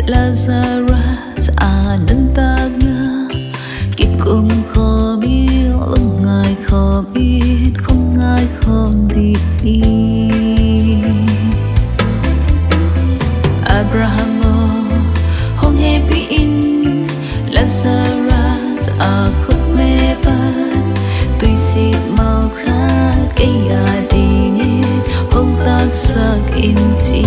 Lazarus nâng ta nga kết cùng khó biết lòng ngài khó biết không ngài không đi đi Abraham hong hề bin Lazarus khúc mê ban tuy xịt màu khác cái đi nghe hong tác sắc im chi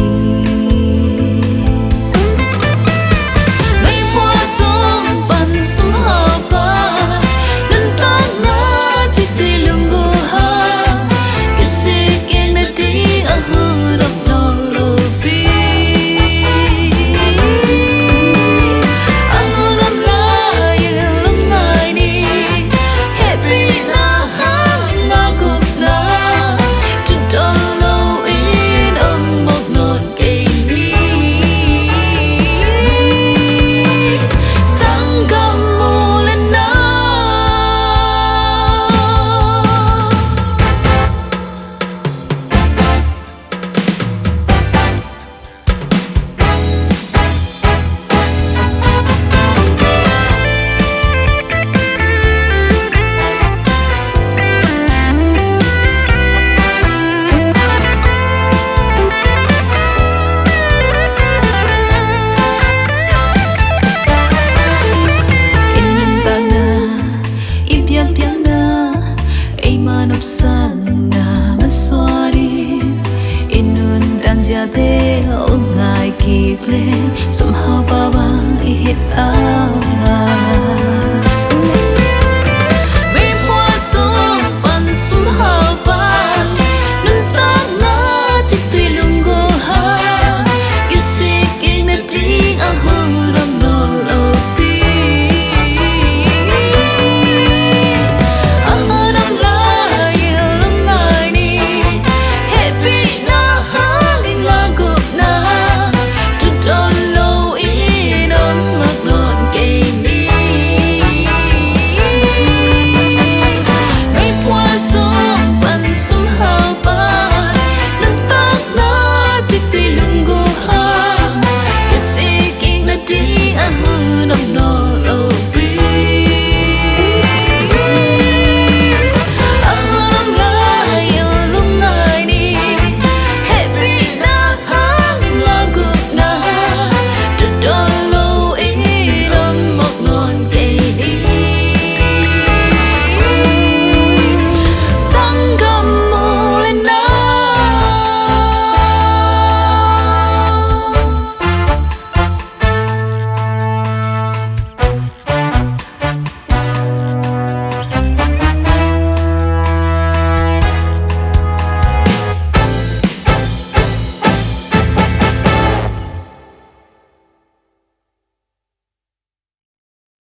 Ngài kỳ lên somehow ba ba hết ta